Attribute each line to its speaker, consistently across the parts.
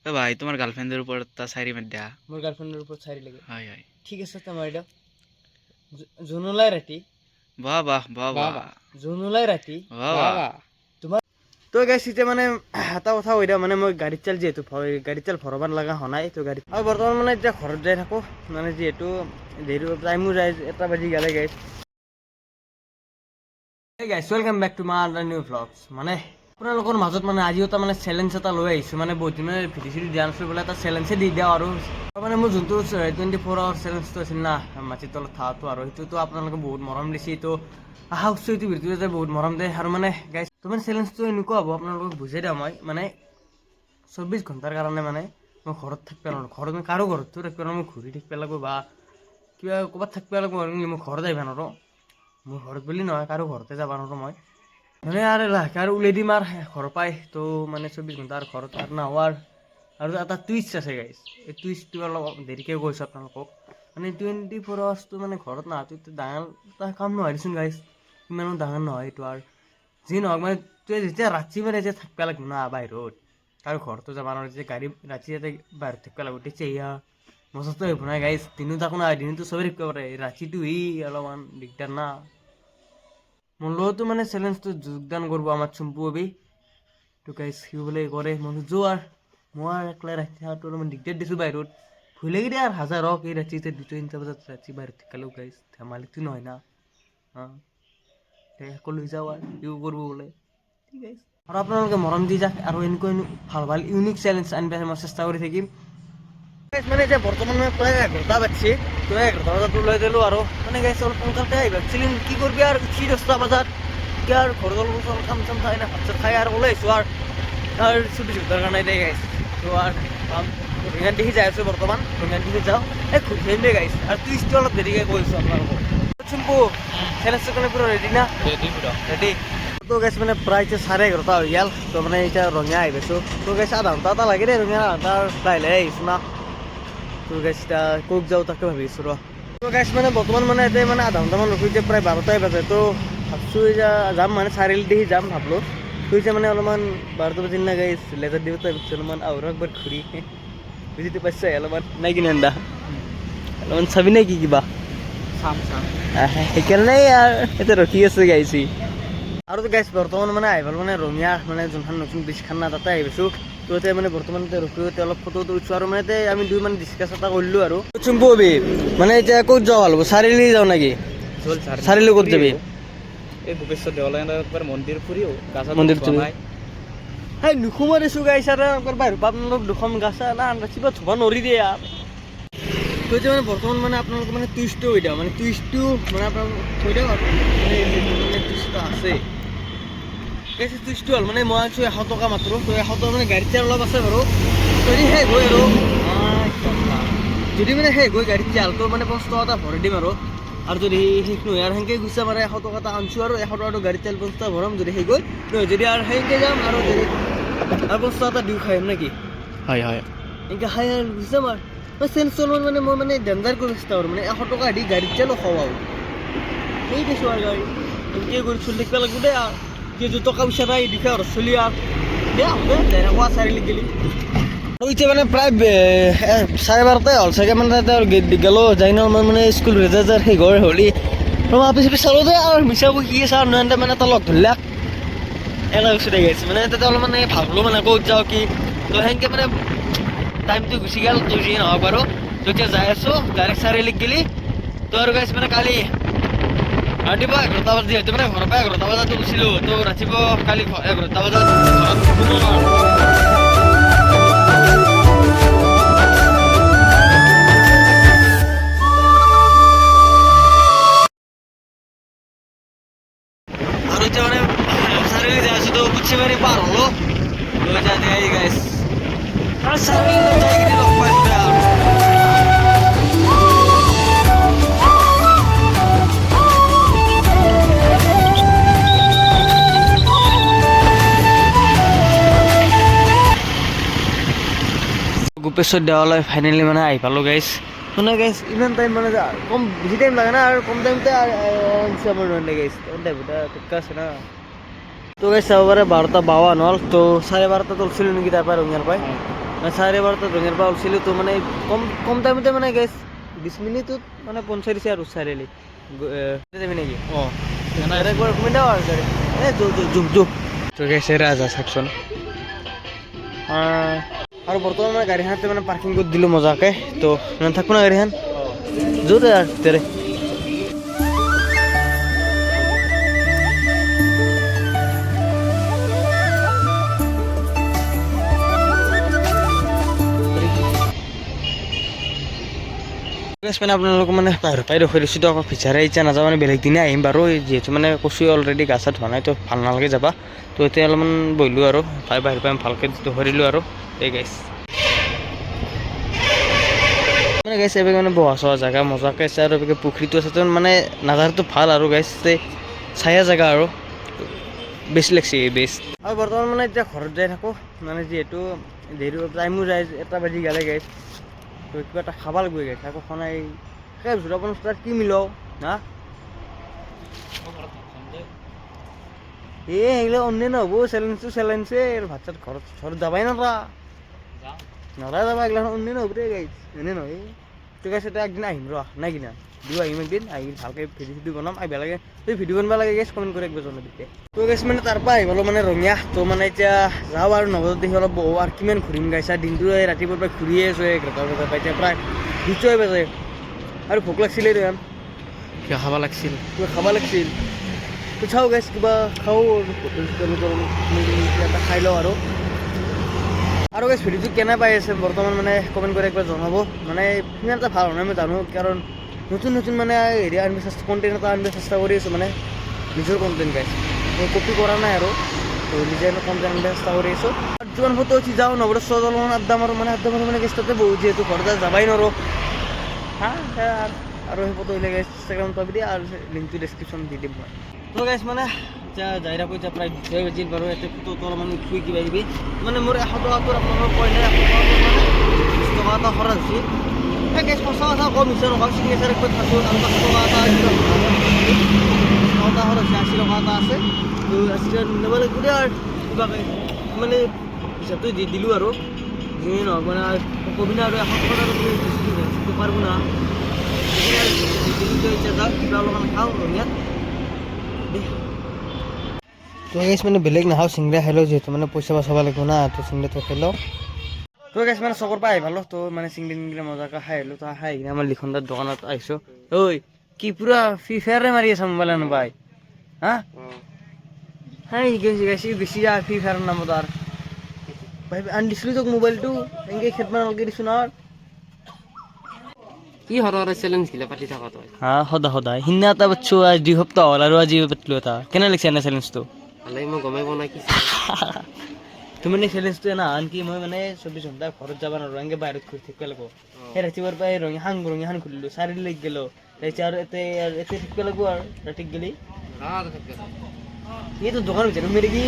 Speaker 1: ভাই তোমার গার্লফ্রেন্ডের উপর তা সাইরি মার দেয়া।
Speaker 2: মোর গার্লফ্রেন্ডের উপর ছাড়ি লাগে।
Speaker 1: হয় হয়।
Speaker 2: ঠিক আছে তোমার এটা জুনুলাই রাতি
Speaker 1: বাহ বাহ বাহ বাহ
Speaker 2: জুনুলাই রাতি
Speaker 1: বাহ বাহ।
Speaker 2: তোমার তো গাইছ এতিয়া মানে এটা কথা হৈ মানে মই গাড়ীত চাল যিহেতু গাড়ীত চাল ভৰাবাৰ লগা হোৱা নাই তো গাড়ীত আৰু বৰ্তমান মানে এতিয়া ঘৰত যাই থাকোঁ মানে যিহেতু দেৰি টাইমো যায় 1টা বাজি গ'লে গাইছ। Hey guys, welcome back to my other new vlogs. মানে আপোনালোকৰ মাজত মানে আজিও এটা মানে চেলেঞ্জ এটা লৈ আহিছোঁ মানে বহুত দিনৰ ভিডিঅ' চিডিঅ' দিয়া নাছিলোঁ বোলে এটা চেলেঞ্জে দি দিওঁ আৰু মানে মোৰ যোনটো 24 আৱাৰ চেলেঞ্জটো আছিল না মাটিৰ তলত থকাটো আৰু সেইটোতো আপোনালোকে বহুত মৰম দিছে তো আশা কৰিছোঁ এইটো ভিডিঅ'টো যে বহুত মৰম দিয়ে আৰু মানে গাইছ তো মানে চেলেঞ্জটো এনেকুৱা হ'ব আপোনালোকক বুজাই দিওঁ মই মানে 24 ঘণ্টাৰ কাৰণে মানে মই ঘৰত থাকিব নোৱাৰোঁ ঘৰত মই কাৰো ঘৰতো থাকিব নোৱাৰোঁ মই ঘূৰি থাকিব লাগিব বা কিবা ক'ৰবাত থাকিব লাগিব মই ঘৰত আহিব নোৱাৰোঁ মোৰ ঘৰত বুলি নহয় কাৰো ঘৰতে যাব নোৱাৰোঁ মই মানে আৰু লাহেকৈ আৰু উলাই দিম আৰু ঘৰৰ পৰাই তো মানে 24 ঘণ্টা আৰু ঘৰত আৰু নাহোঁ আৰু এটা টুইষ্ট আছে গাইছ এই টুইষ্টটো অলপ দেৰিকৈ কৈছোঁ আপোনালোকক মানে 24 আৱাৰ্ছটো মানে ঘৰত নাহাটো ডাঙৰ এটা কাম নহয় দেচোন গাইছ ইমানো ডাঙৰ নহয় এইটো আৰু যি নহওক মানে তই যেতিয়া ৰাতি মানে যেতিয়া থাকিব লাগিব না বাহিৰত আৰু ঘৰতো যাব নোৱাৰোঁ যেতিয়া গাড়ী ৰাতি যেতিয়া বাহিৰত থাকিব লাগিব তেতিয়া মজাটো আহিব নাই গাইছ দিনত একো নাই দিনতো চবেই থাকিব পাৰে ৰাতিটো অলপমান দিগদাৰ না মোৰ লগতো মানে চেলেঞ্জটো যোগদান কৰিব আমাৰ চুম্পু অবি তো গাইছ সি বোলে কৰে মই যোৱাৰ মই আৰু একলাই ৰাতি থকাটো অলপমান দিগদাৰ দিছোঁ বাহিৰত ভুল লাগি দিয়ে আৰু হাজাৰ হওক এই ৰাতি 2-3টা বজাত ৰাতি বাহিৰত থাকিলেও গাইছ ধেমালিটো নহয় না আকৌ লৈ যাওঁ আৰু ইও কৰিব বোলে ঠিক আছে আৰু আপোনালোকে মৰম দি যাক আৰু এনেকুৱা ভাল ভাল ইউনিক চেলেঞ্জ আনিব মই চেষ্টা কৰি থাকিম মানে এতিয়া বৰ্তমান মানে প্ৰায় 11টা বাজছে তো 11টা বজাত ওলাই দিলোঁ আৰু মানে গাইছ অলপ সোনকালতে আহিব চিলিং কি কৰিবি আৰু উঠি 10টা বজাত এতিয়া আৰু ঘৰত অলপ কাম চাম খাই না ভাত চাত খাই আৰু ওলাই আহিছোঁ আৰু 24 ঘণ্টাৰ কাৰণে দেই গাইছ তো আৰু ৰঙিয়ান দেখি যাই আছোঁ বৰ্তমান ৰঙিয়ান দেখি যাওঁ এই ঘূৰি আহিম দেই গাইছ আৰু টুইষ্টটো অলপ দেৰিকৈ কৈছোঁ আপোনালোকক চুম্পু চেলেঞ্জটোৰ কাৰণে পুৰা ৰেডি না ৰেডি তো গাইছ মানে প্ৰায় এতিয়া 11:30 হৈ গ'ল তো মানে এতিয়া ৰঙিয়া আহি পাইছোঁ তো গাইছ আধা ঘণ্টা এটা লাগে দেই ৰঙিয়া আধা লাহে লাহে আহিছোঁ না তো গাইছ এতিয়া ক'ত যাওঁ তাকে ভাবি আছোঁ ৰ তো গাইছ মানে বৰ্তমান মানে এতিয়া মানে আধা ঘণ্টামান ৰখি এতিয়া প্ৰায় 12টাই বাজে তো ভাবছোঁ এতিয়া যাম মানে চাৰিআলি দেখি যাম ভাবলোঁ তো এতিয়া মানে অলপমান 12টা বাজিল না গাইছ লেজাৰ দিব তাই ভাবছোঁ অলপমান আৰু একবাৰ ঘূৰি বুজিটো পাইছে অলপমান নাই কিনে আন্দা অলপমান চাবি নে কি কিবা
Speaker 1: চাম চাম
Speaker 2: সেইকাৰণে আৰু এতিয়া ৰখি আছে গাইছি আৰু গাইছ বৰ্তমান মানে আহিব মানে ৰঙিয়া মানে যোনখন নতুন ব্ৰিজখন না তাতে আহি পাইছোঁ তো এতিয়া মানে বৰ্তমান এতিয়া ৰখি অলপ ফটো উঠিছোঁ আৰু মানে এতিয়া আমি দুই মানে ডিছকাছ এটা কৰিলোঁ আৰু চুম্পু হবি মানে এতিয়া ক'ত যাওঁ ভাল হ'ব চাৰিআলি যাওঁ নেকি চাৰিআলি ক'ত যাবি
Speaker 1: এই ভূপেশ্বৰ দেৱালয় একবাৰ মন্দিৰ ফুৰিও
Speaker 2: মন্দিৰ সেই নুসুমাই দিছোঁ গাইছ আৰু একবাৰ বাহিৰৰ পৰা আপোনালোক দুখন গাছা না কিবা থ'ব নোৱাৰি দিয়ে আৰু তো এতিয়া মানে বৰ্তমান মানে আপোনালোকে মানে টুইষ্টটো হৈ দিওঁ মানে টুইষ্টটো মানে আপোনালোক থৈ দিয়ক আৰু মানে টুইষ্ট আছে টুইষ্টটো হ'ল মানে মই আনিছোঁ 100 টকা মাত্ৰ তো 100 টকা মানে গাড়ীত তেল অলপ আছে বাৰু যদি শেষ হয় আৰু যদি মানে শেষ হয় গাড়ীত তেলটো মানে 5 টকা এটা ভৰাই দিম আৰু যদি শেষ নহয় আৰু সেনেকৈ গুচা মানে 100 টকা এটা আনিছোঁ আৰু 100 টকাটো গাড়ীত তেল 5 টকা ভৰাম যদি শেষ হয় নহয় যদি আৰু সেনেকৈ যাম আৰু যদি আৰু 5 টকা এটা দিওঁ খাই নেকি
Speaker 1: হয় হয়
Speaker 2: এনেকৈ খাই আৰু গুচি যাম আৰু মই চেঞ্জ চলমান মানে মই মানে ডেঞ্জাৰ কৰি চেষ্টা কৰোঁ মানে 100 টকা দি গাড়ীত তেলো খাওঁ আৰু সেই দিছোঁ আৰু গাড়ী এনেকৈ কৰি চলি থাকিব লাগিব দেই আৰু যে টকা পইচা নাই দিছে আৰু চলি আৰু দে আহোঁ তেনেকুৱা চাৰিআলি গেলি এতিয়া মানে প্ৰায় 12:30 হ'ল চাগে মানে তাতে গেলোঁ যাই ন মই মানে স্কুল ৰেজাল্ট সেই ঘৰ হ'লি মই পিছে চালোঁ যে আৰু মিছা কি আছে আৰু নয়নতে মানে এটা লগ ধৰিলাক এনে গুচি গাইছে মানে তাতে অলপ মানে ভাবিলোঁ মানে ক'ত যাওঁ কি তো সেনেকৈ মানে টাইমটো গুচি গ'ল তো যি নহওক বাৰু তো এতিয়া যাই আছোঁ ডাইৰেক্ট চাৰিআলিক গেলি তো আৰু গাইছ মানে কালি ৰাতিপুৱা 11টা বজাত যিহেতু মানে ঘৰৰ পৰা 11টা বজাত গৈছিলোঁ তো ৰাতিপুৱা কালি 11টা বজাত আৰু এতিয়া মানে চাৰিআলি যাই আছোঁ তো পুঠিবাৰী পাৰ হ'লোঁ লৈ যাই গাইছ আৰু চাৰিআলি যাই কিনে লগ পাইছোঁ আৰু গোপেশ্বৰ দেৱালয় ফাইনেলি মানে আহি পালোঁ গাইছ মানে গাইছ ইমান টাইম মানে কম বেছি টাইম লাগে না আৰু কম টাইমতে আমাৰ নোৱাৰিলে গাইছ টাইমতে টুকা আছে না তো গাইছ চাব পাৰে 12টা 52 হ'ল তো 12:30 উঠিছিলোঁ নেকি তাৰপৰা ৰঙিয়াৰ পৰাই মানে 12:30 ৰঙিয়াৰ পৰা উঠিছিলোঁ তো মানে কম টাইমতে মানে গাইছ 20 মিনিটত মানে পঞ্চায়ত আৰু চাৰিআলি যাবি নেকি
Speaker 1: অঁ
Speaker 2: একবাৰ অকমান দাও আৰু গাড়ী জুম
Speaker 1: তো গেছে ৰাজা চাকচোন
Speaker 2: আৰু বৰ্তমান মানে গাড়ীখনতে মানে পাৰ্কিং কৰি দিলোঁ মজাকৈ তো থাকবো না গাড়ীখন য'তে আৰু তেৰে মানে আপোনালোকক মানে বাহিৰৰ পৰাই ৰখাই দিছোঁ তো আকৌ ফিচাৰে ইচ্ছা নাযাওঁ মানে বেলেগ দিনে আহিম বাৰু যিহেতু মানে কৈছোঁ অলৰেডি গা চা ধোৱা নাই তো ভাল নালাগে যাবা তো এতিয়া অলপমান বহিলোঁ আৰু বাহিৰৰ পৰা ভালকৈ ধৰিলোঁ আৰু এই গাইছ মানে গাইছ এবাৰ মানে বহা চহা জেগা মজাকৈ আছে আৰু এবাৰ পুখুৰীটো আছে তো মানে নাজাৰটো ভাল আৰু গাইছ চায়া জেগা আৰু বেছি লাগছে বেষ্ট আৰু বৰ্তমান মানে এতিয়া ঘৰত যাই থাকোঁ মানে যিহেতু দেৰি টাইমো যায় 1 বাজি গ'লে গাইছ তো কিবা এটা খাব লাগবে গাইছ আকৌ খনাই সেই ভাবিছোঁ আপোনাৰ তাত কি মিলাও হা সেইগিলা অন্য নহ'ব চেলেঞ্জে ভাত চাত ঘৰত যাবাই নৰা যাবা এইগিলা অন্য নহ'ব দেই গাইছ এনে নহয় তো গাইছ এতিয়া একদিন আহিম ৰ নাই কিনা দিও আহিম একদিন আহি ভালকৈ ভিডিঅ' বনাম আহিব লাগে তুমি ভিডিঅ' বনাব লাগে গাইছ কমেণ্ট কৰি একবাৰ জনাই দিতে তো গাইছ মানে তাৰ পৰা আহিবলৈ মানে ৰঙিয়া তো মানে এতিয়া যাওঁ আৰু নগৰত দেখি অলপ বহু আৰু কিমান ঘূৰিম গাইছা দিনটো ৰাতিপুৱাৰ পৰা ঘূৰিয়ে আছোঁ 11টা বজাৰ পৰা এতিয়া প্ৰায় 2 বাজে আৰু ভোক লাগিছিলে ৰে
Speaker 1: কিয় খাব লাগিছিল
Speaker 2: কিবা খাব লাগিছিল তো চাওঁ গাইছ কিবা খাওঁ এটা খাই লওঁ আৰু গাইছ ভিডিঅ'টো কেনে পাই আছে বৰ্তমান মানে কমেণ্ট কৰি একবাৰ জনাব মানে সিমান এটা ভাল হোৱা নাই মই জানো কাৰণ নতুন মানে হেৰি কণ্টেণ্ট এটা আনিব চেষ্টা কৰি আছোঁ মানে নিজৰ কণ্টেণ্ট গাইছ মই কপি কৰা নাই আৰু তো নিজে কণ্টেণ্ট আনিব চেষ্টা কৰি আছোঁ যিমান ফটো উঠি যাওঁ নৱৰত অলপমান আড্ডা মাৰোঁ মানে গেছ তাতে বহুত যিহেতু ঘৰতে যাবাই নোৱাৰোঁ হা আৰু সেই ফটো উলিয়াই গাইছ ইনষ্টাগ্ৰাম পাবি দিয়ে আৰু লিংকটো ডেছক্ৰিপশ্যন দি দিম মই তো গাইছ মানে এতিয়া যাই থাকোঁ এতিয়া প্ৰায় 2 বাজিল বাৰু ইয়াতে ফটোটো অলপমান উঠি কিবা কিবি মানে মোৰ 100 টকাটোৰ আপোনালোকক কয় নাই 100 টকাটোৰ মানে 20 টকা এটা খৰচ হৈছে এই গাইছ সঁচা কথা কম হৈছে নকওঁ চিগনেচাৰ একবাৰ থাকোঁ আৰু 5 টকা এটা খৰচ হৈছে 80 টকা এটা আছে তো 80 টকা নিব লাগিব দে আৰু কিবাকৈ মানে হিচাপটো দি দিলোঁ আৰু যি নহওক মানে কবি না আৰু 100 টকা তুমি পাৰব না এতিয়া যাওঁ কিবা অলপমান খাওঁ ৰঙিয়াত তো গাইছ মানে বেলেগ নাখাওঁ চিংৰা খাই লওঁ যিহেতু মানে পইচা বাচাব লাগিব না তো চিংৰাটো খাই লওঁ তো গাইছ মানে চকৰ পৰা আহি পালোঁ তো মানে চিংৰা মজাকৈ খাই আহিলোঁ তো খাই কিনে আমাৰ লিখনদাৰ দোকানত আহিছোঁ ঐ কি পুৰা ফ্ৰী ফায়াৰে মাৰি আছে মোবাইল নাপাই হা গাইছ বেছি যায় ফ্ৰী ফায়াৰৰ নামত আৰু ভাই আনি দিছিলোঁ তোক মোবাইলটো এনেকৈ খেদবা নালাগে দিছোঁ না
Speaker 3: কি সদায় চেলেঞ্জ গিলা পাতি থাকা তই
Speaker 2: হা সদায় সিদিনা এটা পাতিছোঁ আজি 2 সপ্তাহ হ'ল আৰু আজি পাতিলোঁ এটা কেনে লাগিছে এনে চেলেঞ্জটো
Speaker 3: ভালে মই গমেই পোৱা নাই কি
Speaker 2: তুমি মানে চেলেঞ্জটো না আনকি মই মানে 24 ঘণ্টা ঘৰত যাব নোৱাৰোঁ এনেকৈ বাহিৰত ঘূৰি থাকিব লাগিব সেই ৰাতিপুৱাৰ পৰা ৰঙিয়াখন খুলিলোঁ চাৰিআলিলৈকে গ'লোঁ তাৰপিছত আৰু এতে থাকিব লাগিব আৰু ৰাতিক গেলি এইটো দোকান ভিতৰত সোমাই থাকি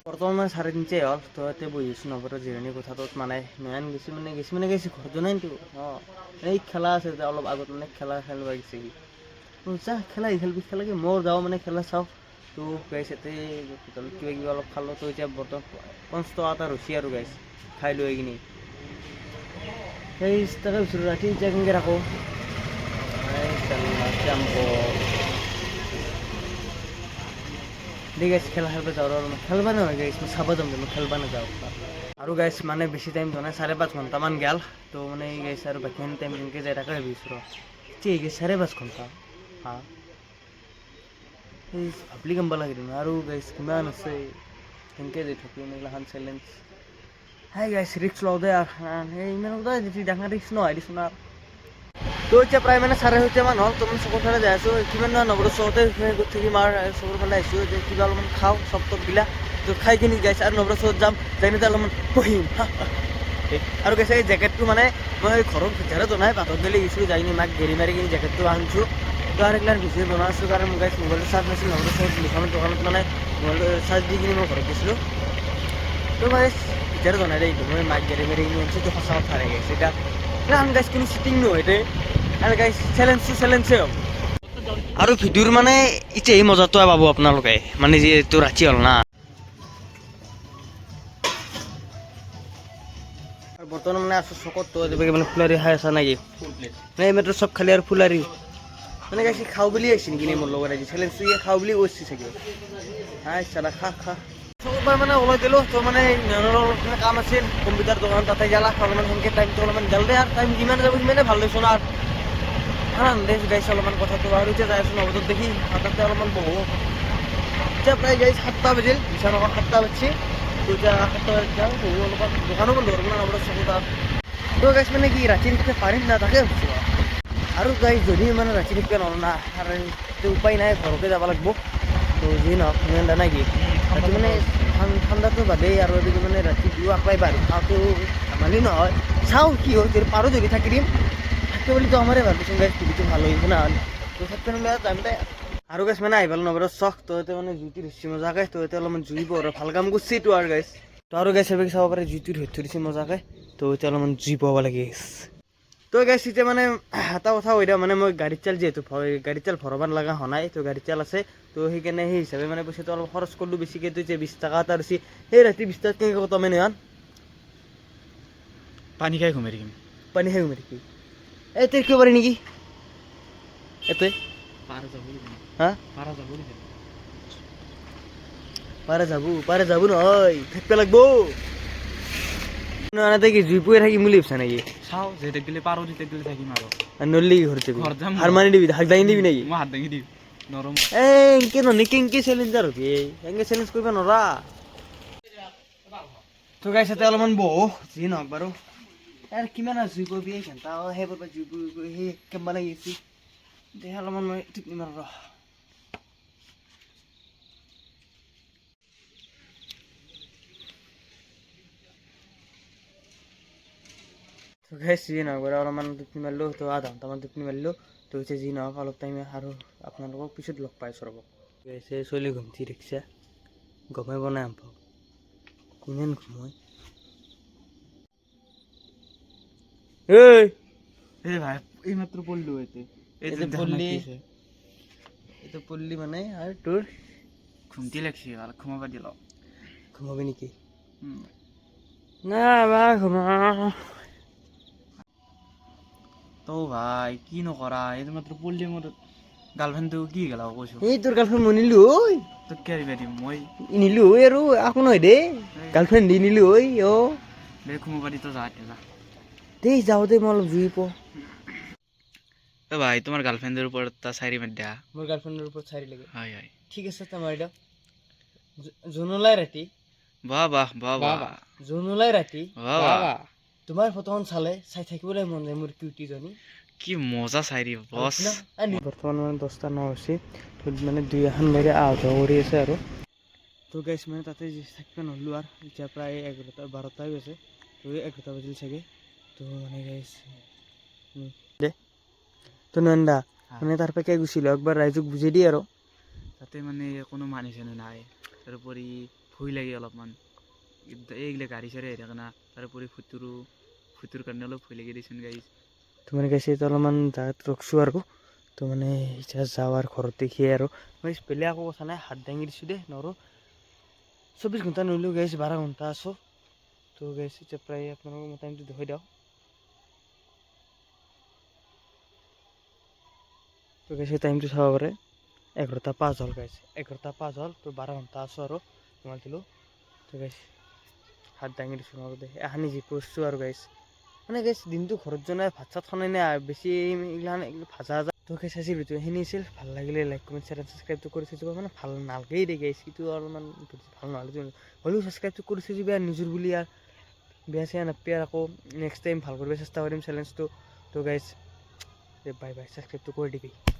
Speaker 2: বৰ্তমান মানে 3:30 হ'ল তো ইয়াতে বহি আছোঁ নৱৰত জিৰণি কোঠাটোত মানে মেন গেছি ঘৰত যোৱা নাইতো অঁ এই খেলা আছে অলপ আগত মানে খেলা খেলিব গৈছে যা খেলা খেলাকে মই যাওঁ মানে খেলা চাওঁ তো গাইছ ইয়াতে হোটেলত কিবা অলপ খালোঁ তো এতিয়া বৰ্তমান 5 টকা এটা ৰচি আৰু গাইছ খাই লৈ কিনি সেই তাকে ভাবিছিলোঁ ৰাতি এতিয়া কেনেকৈ ৰাখোঁ দে গাইছ খেলা খেলিব যাওঁ আৰু খেলবা নহয় গাইছ মই চাব যাম মই খেলবা নাযাওঁ আৰু গাইছ মানে বেছি টাইম যোৱা নাই 5.5 ঘণ্টামান গ'ল তো মানে গাইছ আৰু বাকীখিনি টাইম কেনেকৈ যাই থাকে ভাবিছোঁ ৰ ঠিক আছে 5.5 ঘণ্টা হা এই ভাবলি গম পালা কিন্তু আৰু গাইছ কিমান আছে কেনেকৈ যাই থাকিম এইগিলাখান চেলেঞ্জ হাই গাইছ ৰিক্স লওঁ দে সেই ইমান যদি ডাঙৰ ৰিক্স নহয় দিচোন আৰু তো এতিয়া প্ৰায় মানে 6:30 মান হ'ল তো মই চকৰ ফালে যাই আছোঁ কিমান নৱৰত চকতে থাকি মাৰ চকৰ ফালে আহিছোঁ যে কিবা অলপমান খাওঁ চব তপবিলাক তো খাই কিনি গাইছ আৰু নৱৰত চকত যাম যাই কিনে অলপমান পঢ়িম আৰু গাইছ এই জেকেটটো মানে মই ঘৰৰ ভিতৰত জনাই বাটত গ'লে গৈছিলোঁ যাই কিনি মাক গেৰি মাৰি কিনি জেকেটটো আনিছোঁ তো আৰু এইগিলাৰ ভিডিঅ' বনাই আছোঁ কাৰণ মোক গাইছ মোবাইলটো চাৰ্জ নাছিল নৱৰত চকত লিখনৰ দোকানত মানে মোবাইলটো চাৰ্জ দি কিনি মই ঘৰত গৈছিলোঁ তো গাইছ ভিতৰত জনাই দেই মই মাক গেৰি মাৰি কিনি আনিছোঁ তো সঁচা কথা ৰে গাইছ এতিয়া আমি গাইছ কোনো চিটিং নহয় দে আৰু গাইছ চেলেঞ্জে হ'ব আৰু ভিডিঅ'ৰ মানে এতিয়া এই মজাটো পাব আপোনালোকে মানে যিহেতু ৰাতি হ'ল না বৰ্তমান মানে আছোঁ চকত তো এতিয়ালৈকে মানে ফুলাৰি খাই আছা নেকি নাই মাত্ৰ চব খালি আৰু ফুলাৰি মানে গাইছে খাওঁ বুলি আহিছে নেকি মোৰ লগত আজি চেলেঞ্জ খাওঁ বুলি কৈছে চাগে হাই চালা খা চকত মানে ওলাই দিলোঁ তো মানে অলপ কাম আছিল কম্পিউটাৰ দোকান তাতে গেলা অলপমান সেনেকৈ টাইমটো অলপমান জলদি আৰু টাইম যিমান যাব সিমানে ভাল লাগিছোঁ না আৰু দেশ গাইছে অলপমান কথাটো আৰু এতিয়া যাই আছোঁ নৱজত দেখি তাতে অলপমান বহু এতিয়া প্ৰায় গাইছে 7টা বাজিল বিচনা নগৰ 7টা বাজিছে তো এতিয়া 7টা বাজিত যাওঁ বহু অলপমান দোকানো বন্ধ কৰিব না নৱজত চকত তো গাইছ মানে কি ৰাতি নিশা পাৰিম না তাকে ভাবিছোঁ আৰু গাইছ যদি মানে ৰাতি নিশা নহ'ল না আৰু উপায় নাই ঘৰতে যাব লাগিব তো যি নহওক ইমান নাই কি ৰাতি মানে ঠাণ্ডাটো বাদেই আৰু এদিকে মানে ৰাতি বিহু আঁকলাই বাঢ়ি খাওঁতো ধেমালি নহয় চাওঁ কি হয় যদি পাৰোঁ যদি থাকি দিম থাকে বুলিতো আমাৰে ভাবিছোঁ গাইছ টিভিটো ভাল হৈছে না তো থাকতে নহ'লে টাইম দে আৰু গাইছ মানে আহিব নবৰত চখ তো এতিয়া মানে জুইটো ধৰিছে মজাকৈ তো এতিয়া অলপমান জুই আৰু ভাল কাম কৰিছে তো আৰু গাইছ তো আৰু গাইছ এবাৰ চাব পাৰে জুইটো ধৰি থৰিছে মজাকৈ তো এতিয়া অলপমান জুই পাব লাগে তো গাইছ এতিয়া মানে এটা কথা হৈ দিয়া মানে মই গাড়ীত তেল যিহেতু গাড়ীত তেল ভৰাব লগা হোৱা নাই তো গাড়ীত তেল আছে তো সেইকাৰণে সেই হিচাপে মানে পইচাটো অলপ খৰচ কৰিলোঁ বেছিকৈ তো এতিয়া 20 টকা এটা দিছে সেই ৰাতি 20 টকাত কেনেকৈ কটামে নহয়
Speaker 1: পানী খাই ঘুমাই থাকিম
Speaker 2: পানী খাই ঘুমাই থাকি এই তই কিয় পাৰি নেকি এতে হা পাৰে যাব নহয় থাকিব লাগিব নাতে কি জুই পুৱাই থাকিম বুলি ভাবিছা নেকি
Speaker 1: চাওঁ যেতিয়া গেলে পাৰোঁ তেতিয়া গেলে থাকিম আৰু
Speaker 2: নলি ঘৰত যাবি
Speaker 1: ঘৰত যাম
Speaker 2: হাৰ মাৰি দিবি হাক দাঙি দিবি নেকি
Speaker 1: মই হাত দাঙি দিম নৰম
Speaker 2: এনকে নহয় কেনকে চেলেঞ্জাৰ হবি এনেকে চেলেঞ্জ কৰিব নোৱাৰা তো গাইছ এতিয়া অলপমান বহু যি নহওক বাৰু আৰু কিমান আৰু জুই কৰিবি ঘণ্টা সেই পৰা জুই কৰি সেই কেম্বা লাগি আছে তেতিয়া অলপমান মই টিপনি মাৰো ৰ তো গাইছ যি নহওক বাৰু অলপমান টিপনি মাৰিলোঁ তো আধা ঘণ্টামান টিপনি মাৰিলোঁ তো এতিয়া যি নহওক অলপ টাইম আৰু আপোনালোকক পিছত লগ পাইছোঁ ৰ'ব গাইছে চলি ঘুমটি দেখিছা গমে বনাই আম পাওঁ কোনেন ঘুমাই
Speaker 1: এই ভাই এইমাত্ৰ পঢ়িলোঁ
Speaker 2: এইটো পল্লী এইটো পল্লী মানে আৰু তোৰ
Speaker 1: ঘুমটি লাগছি আৰু ঘুমাব দিল
Speaker 2: ঘুমাবি নেকি নাই বা ঘুমা
Speaker 1: তো ভাই কি নকৰা এইটো মাত্ৰ পঢ়লি মোৰ গাৰ্লফ্ৰেণ্ডটো কি গেলা কৈছোঁ
Speaker 2: এই তোৰ গাৰ্লফ্ৰেণ্ড মই নিলো ঐ
Speaker 1: তোক কেৰি দিম মই
Speaker 2: নিলো ঐ আৰু একো নহয় দেই গাৰ্লফ্ৰেণ্ড দি নিলো ঐ
Speaker 1: দে ঘুমাব দি তো যা এতিয়া যা
Speaker 2: দেই যাওঁ দেই মই অলপ জুই পাওঁ
Speaker 1: ভাই তোমাৰ গাৰ্লফ্ৰেণ্ডৰ ওপৰত এটা চাৰি মাত দিয়া
Speaker 2: মোৰ গাৰ্লফ্ৰেণ্ডৰ ওপৰত চাৰি লাগে
Speaker 1: হয় হয়
Speaker 2: ঠিক আছে তই মাৰি দিয়ক জোনোলাই ৰাতি
Speaker 1: বাহ বাহ বাহ বাহ
Speaker 2: জোনোলাই ৰাতি
Speaker 1: বাহ
Speaker 2: তোমাৰ ফটোখন চাই থাকিবলৈ মন যায় মোৰ কিউটিজনী
Speaker 1: কি মজা চাইৰি বছ
Speaker 2: বৰ্তমান মানে 10টা 9 হৈছে মানে 2 এখন গাড়ী অহা যোৱা কৰি আছে আৰু তো গাইছ মানে তাতে থাকিব নহ'লোঁ আৰু এতিয়া প্ৰায় 11টা 12টাই হৈছে তো 11টা বাজিল চাগে তো মানে গাইছ দে তো নন্দা মানে তাৰ পৰা গুচিলোঁ একবাৰ ৰাইজক বুজাই দিয়ে আৰু
Speaker 1: তাতে মানে কোনো মানুহ চানুহ নাই তাৰোপৰি ভয় লাগে অলপমান এইগিলা গাড়ী চাড়ী আহি থাকে না তাৰোপৰি ফুটুৰ কাৰণে অলপ ভয় লাগে দেচোন গাইছ
Speaker 2: তো মানে গাইছে এতিয়া অলপমান জাগাত ৰখছোঁ আৰু তো মানে এতিয়া যাওঁ আৰু ঘৰত দেখিয়ে আৰু গাইছ বেলেগ একো কথা নাই হাত দাঙি দিছোঁ দেই নৰো 24 ঘণ্টা নৰিলোঁ গাইছ 12 ঘণ্টা আছোঁ তো গাইছ এতিয়া প্ৰায় আপোনালোকক মই টাইমটো দেখুৱাই দিওঁ তো গাইছে টাইমটো চাব পাৰে 11:05 হ'ল গাইছ 11:05 হ'ল তো 12 ঘণ্টা আছোঁ আৰু তোমাৰ দিলোঁ তো গাইছ হাত দাঙি দিছোঁ নৰো দে এখানি যি কৰিছোঁ আৰু গাইছ মানে গাইছ দিনটো ঘৰত জনাই ভাত চাত খানাই নাই বেছি এইগিলাখান ভাজা তো গাইছ আজি ভিডিঅ'খিনি আছিল ভাল লাগিলে লাইক কমেণ্ট শ্বেয়াৰ এণ্ড ছাবস্ক্ৰাইবটো কৰি থৈ যাব মানে ভাল নালগেই দে গাইছ কিন্তু অলপমান ভাল নহ'লে হ'লেও ছাবস্ক্ৰাইবটো কৰি থৈ যাবি আৰু নিজৰ বুলি আৰু বেয়া চেয়া নাপাবি আৰু আকৌ নেক্সট টাইম ভাল কৰিব চেষ্টা কৰিম চেলেঞ্জটো তো গাইছ বাই বাই ছাবস্ক্ৰাইবটো কৰি দিবি